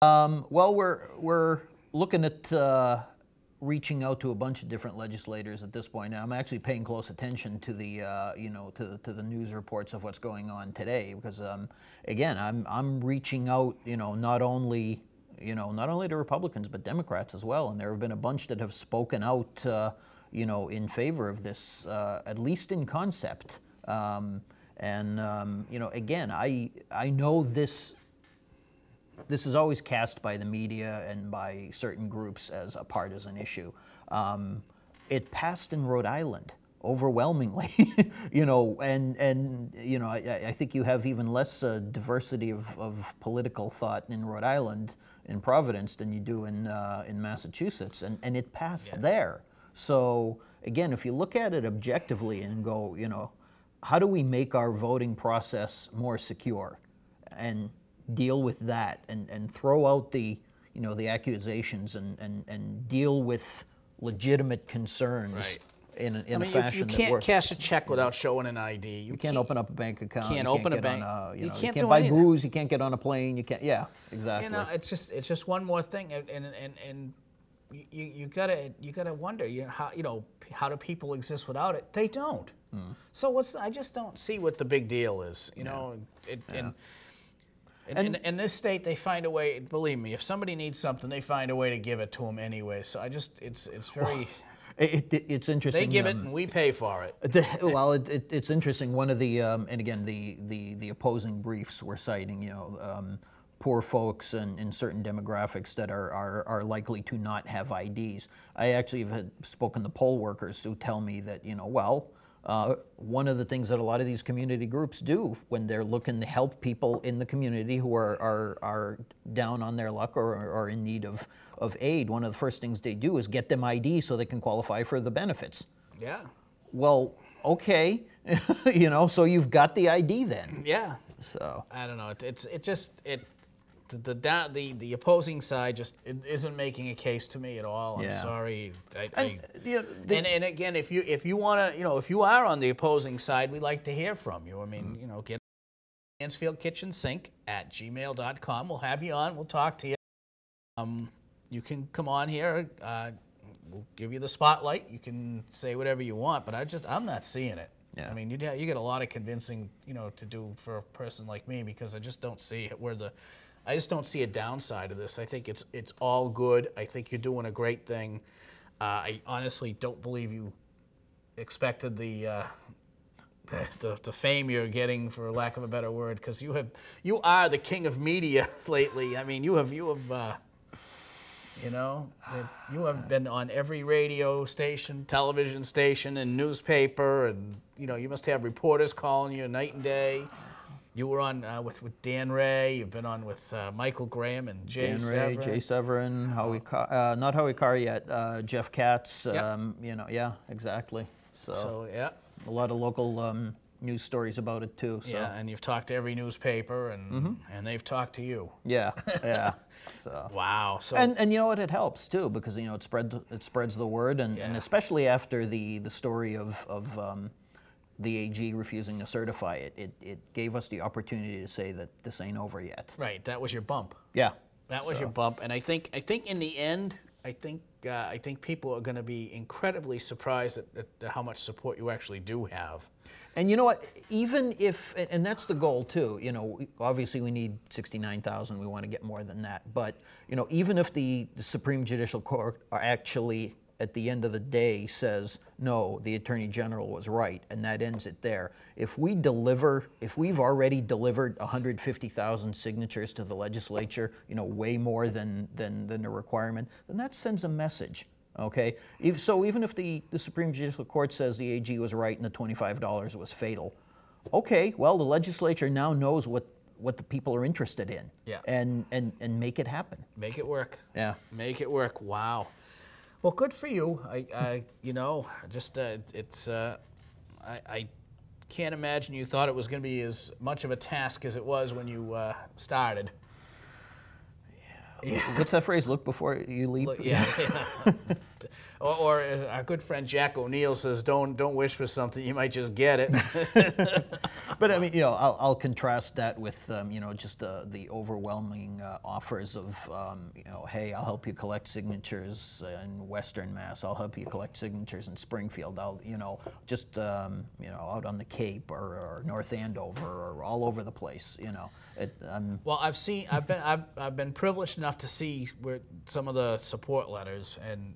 Well, we're looking at reaching out to a bunch of different legislators at this point. And I'm actually paying close attention to the to the news reports of what's going on today, because again, I'm reaching out, not only to Republicans but Democrats as well. And there have been a bunch that have spoken out in favor of this, at least in concept. Again, I know this is always cast by the media and by certain groups as a partisan issue. It passed in Rhode Island overwhelmingly, I think you have even less diversity of political thought in Rhode Island, in Providence, than you do in Massachusetts, and it passed there. So again, if you look at it objectively and go, how do we make our voting process more secure, and deal with that, and throw out the accusations and deal with legitimate concerns in a fashion that works. You can't cash a check without showing an ID. You can't open up a bank account. You can't open a bank. You can't buy booze. You can't get on a plane. You can't. Yeah, exactly. It's just one more thing, and you gotta wonder, how do people exist without it? They don't. So I just don't see what the big deal is. And in this state, they find a way. Believe me, if somebody needs something, they find a way to give it to them anyway. So it's very. It's interesting. They give it, and we pay for it. It's interesting. One of the and again, the opposing briefs were citing poor folks and in certain demographics that are likely to not have IDs. I actually have spoken to poll workers who tell me that one of the things that a lot of these community groups do when they're looking to help people in the community who are down on their luck or are in need of aid, one of the first things they do is get them ID so they can qualify for the benefits. Yeah. Well, okay, so you've got the ID then. Yeah. So I don't know. The opposing side just isn't making a case to me at all. I'm sorry. And again, if you want to, if you are on the opposing side, we'd like to hear from you. I mean, get Mansfield Kitchen Sink at gmail.com. We'll have you on. We'll talk to you. You can come on here. We'll give you the spotlight. You can say whatever you want, but I'm not seeing it. Yeah. I mean, you get a lot of convincing, to do for a person like me, because I just don't see I just don't see a downside of this. I think it's all good. I think you're doing a great thing. I honestly don't believe you expected the fame you're getting, for lack of a better word, because you are the king of media lately. I mean, you have been on every radio station, television station, and newspaper, and you must have reporters calling you night and day. You were on with Dan Ray. You've been on with Michael Graham and Jay Severin. Jay Severin, not Howie Carr yet. Jeff Katz. Yep. Yeah, exactly. So yeah, a lot of local news stories about it too. So. Yeah, and you've talked to every newspaper, and they've talked to you. Yeah. So wow. So and what, it helps too, because it spreads the word, and especially after the story of the AG refusing to certify it, it gave us the opportunity to say that this ain't over yet. Right, that was your bump. Yeah, that was your bump, and I think in the end, I think people are going to be incredibly surprised at how much support you actually do have. And you know what? Even if, and that's the goal too. Obviously we need 69,000. We want to get more than that. But even if the Supreme Judicial Court actually, at the end of the day, says, no, the Attorney General was right, and that ends it there. If we've already delivered 150,000 signatures to the legislature, way more than the requirement, then that sends a message, okay? So even if the Supreme Judicial Court says the AG was right and the $25 was fatal, okay, well, the legislature now knows what the people are interested in. Yeah. And make it happen. Make it work. Yeah. Make it work. Wow. Well, good for you. I can't imagine you thought it was going to be as much of a task as it was when you started. what's that phrase? Look before you leap. Yeah. Or our good friend Jack O'Neill says, "Don't wish for something, you might just get it." But I mean, you know, I'll contrast that with you know, just the overwhelming offers of you know, hey, I'll help you collect signatures in Western Mass. I'll help you collect signatures in Springfield. I'll, you know, just you know, out on the Cape or North Andover or all over the place. You know. Well, I've been privileged enough to see where some of the support letters, and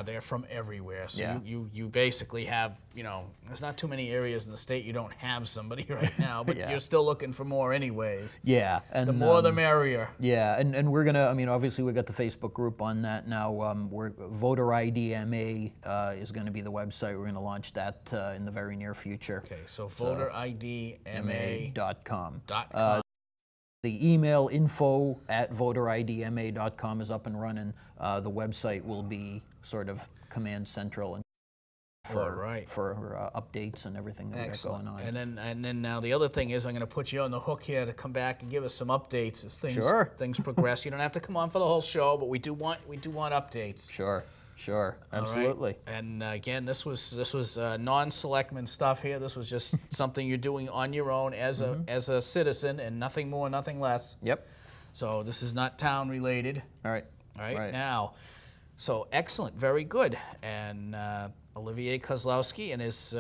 they're from everywhere. So you basically have, you know, there's not too many areas in the state you don't have somebody right now, but you're still looking for more anyways. Yeah, and the more the merrier. Yeah, and we're gonna, I mean, obviously we got the Facebook group on that now. Voter ID MA is going to be the website. We're going to launch that in the very near future. Okay, so voteridma.com. The email info@voteridma.com is up and running. The website will be sort of command central and for updates and everything that we got going on. And then now the other thing is, I'm going to put you on the hook here to come back and give us some updates as things progress. You don't have to come on for the whole show, but we do want updates. Sure, absolutely. Right. And again, this was non-selectman stuff here. This was just something you're doing on your own as a citizen, and nothing more, nothing less. Yep. So this is not town related. All right. Now, so excellent, very good. And Olivier Kozlowski and his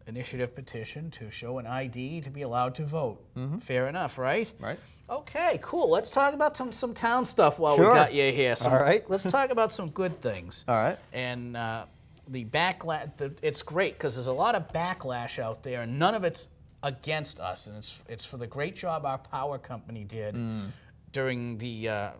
initiative petition to show an ID to be allowed to vote. Fair enough, right? Right. Okay, cool. Let's talk about some town stuff while we got you here. All right. Let's talk about some good things. All right. And the backlash, it's great because there's a lot of backlash out there, and none of it's against us. And it's for the great job our power company did during the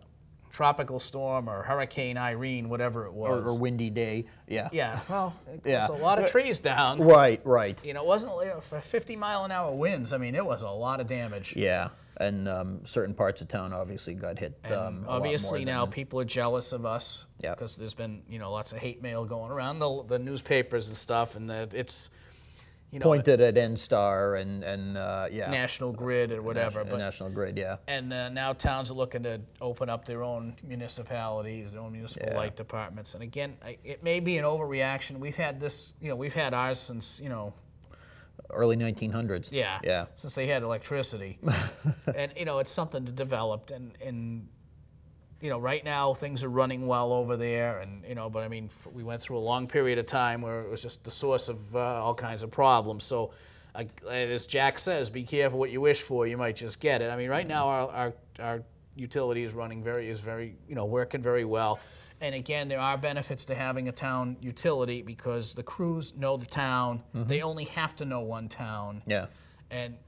tropical storm or Hurricane Irene, whatever it was. Or windy day, yeah. Yeah, well, there's a lot of trees down. Right. You know, it wasn't for 50-mile-an-hour winds. I mean, it was a lot of damage. Yeah, and certain parts of town obviously got hit obviously a lot more now people are jealous of us because there's been, you know, lots of hate mail going around the newspapers and stuff, and it's, you know, pointed at NSTAR and National Grid or whatever. National Grid, yeah. And now towns are looking to open up their own municipalities, their own municipal light departments. And again, it may be an overreaction. We've had this, you know, we've had ours since, you know, early 1900s. Yeah. Since they had electricity. And, you know, it's something to develop. And you know, right now things are running well over there, and you know, but I mean, we went through a long period of time where it was just the source of all kinds of problems. So, as Jack says, be careful what you wish for; you might just get it. I mean, right now our utility is very you know, working very well. And again, there are benefits to having a town utility because the crews know the town. They only have to know one town. Yeah. And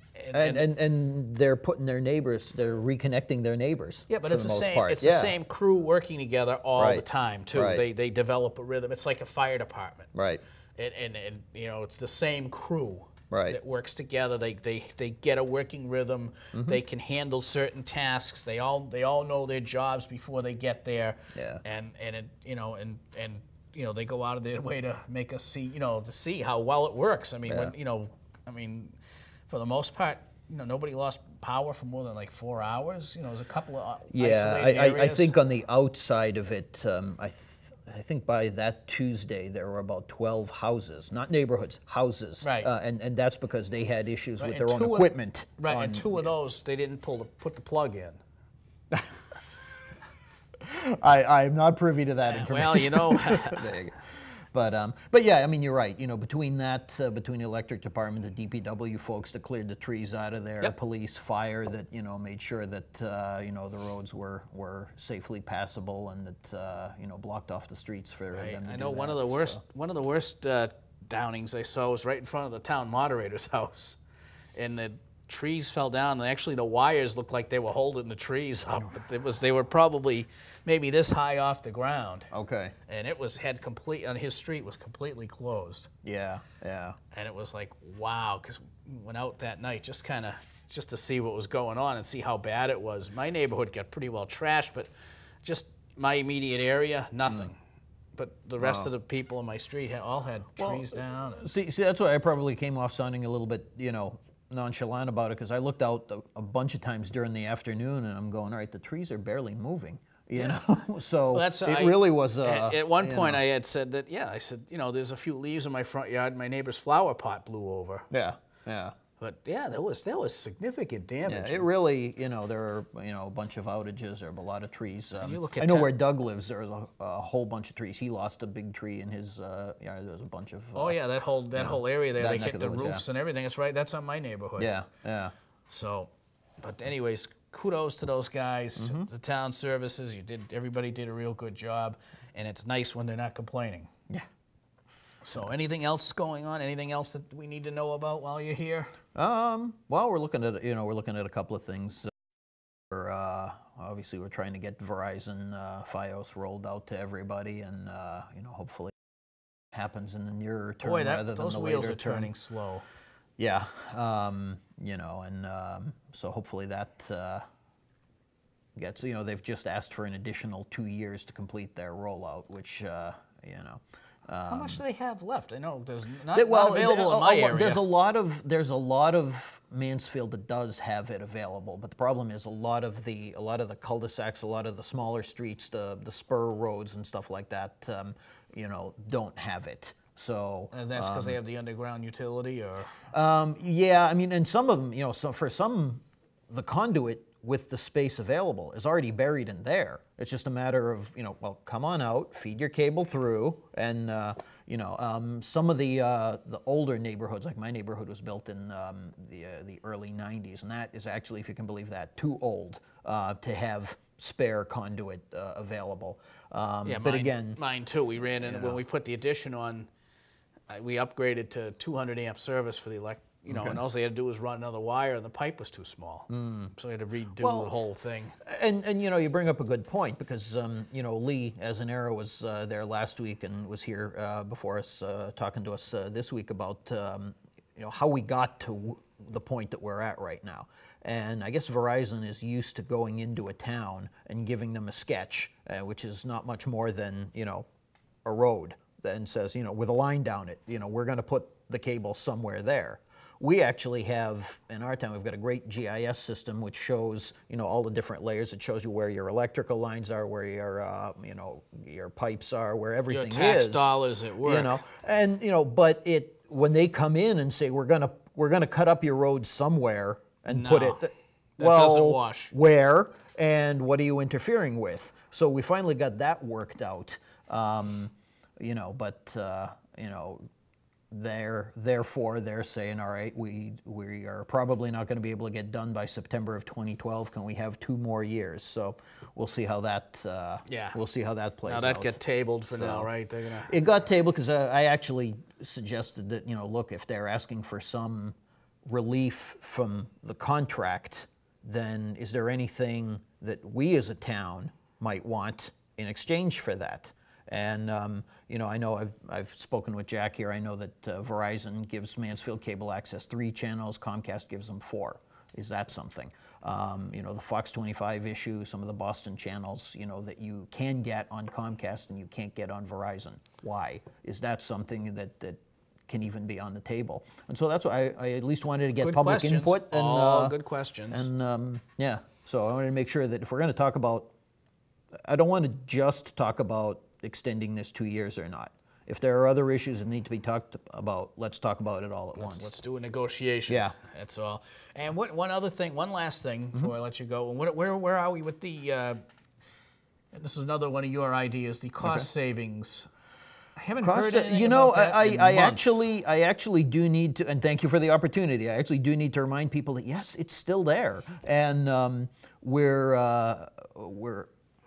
they're putting their neighbors, they're reconnecting their neighbors. Yeah, but it's the same. It's the same crew working together all the time too. Right. They develop a rhythm. It's like a fire department. Right. And you know, it's the same crew. Right. That works together. They get a working rhythm. They can handle certain tasks. They all know their jobs before they get there. Yeah. And you know they go out of their way to make us see, you know, to see how well it works. I mean, for the most part, you know, nobody lost power for more than like 4 hours. You know, there's a couple of isolated areas. I think on the outside of it, I think by that Tuesday there were about 12 houses, not neighborhoods, houses. Right. And that's because they had issues with their own equipment. Right, and two of those they didn't put the plug in. I'm not privy to that information. Well, you know. There you go. But yeah, I mean, you're right. You know, between that, between the electric department, the DPW folks that cleared the trees out of there, police, fire that, you know, made sure that, you know, the roads were safely passable and that, you know, blocked off the streets for them to do that. I know one of the worst downings I saw was right in front of the town moderator's house, and the trees fell down, and actually the wires looked like they were holding the trees up, but they were probably maybe this high off the ground. Okay. And it was on his street was completely closed. Yeah. And it was like, wow, because we went out that night just to see what was going on and see how bad it was. My neighborhood got pretty well trashed, but just my immediate area, nothing. But the rest of the people in my street all had trees down. See, that's why I probably came off sounding a little bit, you know, nonchalant about it, because I looked out a bunch of times during the afternoon and I'm going, all right, the trees are barely moving. You know, so well, it really was. At one point, I had said that. Yeah, I said, you know, there's a few leaves in my front yard. My neighbor's flower pot blew over. Yeah, yeah. But yeah, that was significant damage. Yeah, it really, you know, there are, you know, a bunch of outages. There are a lot of trees. You look at I know where Doug lives. There's a whole bunch of trees. He lost a big tree in his. Yeah, there's a bunch of. Oh yeah, that whole area there. They hit the roofs and everything. That's right. That's on my neighborhood. Yeah, yeah. So, but anyways, kudos to those guys. The town services. Everybody did a real good job, and it's nice when they're not complaining. Yeah. So, anything else going on? Anything else that we need to know about while you're here? Well, we're looking at a couple of things. Obviously, we're trying to get Verizon FiOS rolled out to everybody, and you know, hopefully, it happens in the nearer term rather than the later term. Those wheels are turning slow. Yeah, you know, and so hopefully that gets. You know, they've just asked for an additional 2 years to complete their rollout, which you know. How much do they have left? I know there's not available in my area. There's a lot of Mansfield that does have it available, but the problem is a lot of the cul-de-sacs, a lot of the smaller streets, the spur roads and stuff like that, you know, don't have it. So and that's because they have the underground utility, or yeah, I mean, and some of them, you know, so for some, the conduit with the space available is already buried in there. It's just a matter of, you know, well, come on out, feed your cable through, and you know, some of the older neighborhoods, like my neighborhood was built in the early '90s, and that is actually, if you can believe that, too old to have spare conduit available. Yeah, but again, mine too. We ran in when we put the addition on. We upgraded to 200 amp service for the you know, and all they had to do was run another wire, and the pipe was too small. So we had to redo the whole thing. And you know, you bring up a good point, because you know, Lee Azanera was there last week and was here before us, talking to us this week about you know, how we got to the point that we're at right now. And I guess Verizon is used to going into a town and giving them a sketch, which is not much more than, you know, a road, and says, you know, with a line down it, you know, we're going to put the cable somewhere there. We actually have, in our town, we've got a great GIS system which shows, you know, all the different layers. It shows you where your electrical lines are, where your, you know, your pipes are, where everything is. Your tax dollars at work. You know, and you know, but when they come in and say we're gonna cut up your road somewhere and put it, well, doesn't wash. Where and what are you interfering with? So we finally got that worked out. You know, but you know. Therefore, they're saying, all right, we are probably not going to be able to get done by September of 2012. Can we have 2 more years? So we'll see how that we'll see how that plays out. Now that got tabled for now, right? They're gonna... It got tabled because I actually suggested that, you know, look, if they're asking for some relief from the contract, then is there anything that we as a town might want in exchange for that? And you know, I know I've spoken with Jack here. I know that Verizon gives Mansfield Cable Access 3 channels. Comcast gives them 4. Is that something? You know, the Fox 25 issue, some of the Boston channels, you know, that you can get on Comcast and you can't get on Verizon. Why? Is that something that can even be on the table? And so that's why I at least wanted to get public input. And, all good questions. And yeah, so I wanted to make sure that if we're going to talk about, I don't want to just talk about extending this 2 years or not. If there are other issues that need to be talked about, let's talk about it all at once. Let's do a negotiation. Yeah, that's all. And one last thing before I let you go. Where are we with the? And this is another one of your ideas, the cost savings. I haven't heard anything you know, about that in months. I actually do need to, and thank you for the opportunity. I actually do need to remind people that yes, it's still there, and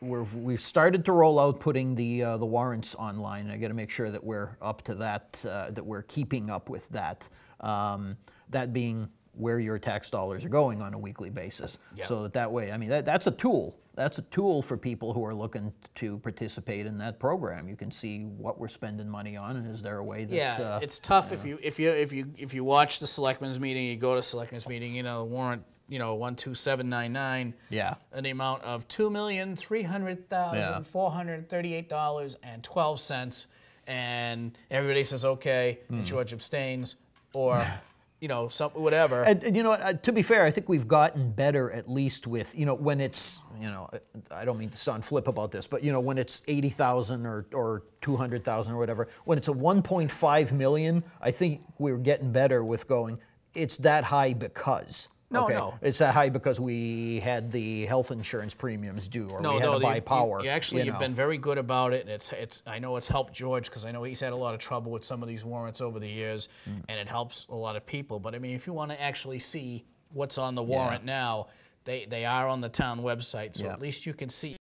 we've started to roll out putting the warrants online. And I got to make sure that we're up to that, that we're keeping up with that. That being where your tax dollars are going on a weekly basis. Yep. So that way, I mean, that's a tool. That's a tool for people who are looking to participate in that program. You can see what we're spending money on, and is there a way that? Yeah, it's tough if you watch the selectmen's meeting, you go to selectmen's meeting, you know, warrant. You know, 12799. Yeah. And the amount of $2,300,438.12, and everybody says okay, and George abstains, or you know, some whatever. And you know what? To be fair, I think we've gotten better at least with, you know, when it's, you know, I don't mean to sound flip about this, but you know, when it's 80,000 or 200,000 or whatever, when it's a 1.5 million, I think we're getting better with going, it's that high because. No, okay. no. It's that high because we had the health insurance premiums due, or we had to buy power. You've been very good about it, and I know it's helped George, because I know he's had a lot of trouble with some of these warrants over the years, and it helps a lot of people. But I mean, if you want to actually see what's on the warrant now, they are on the town website, so at least you can see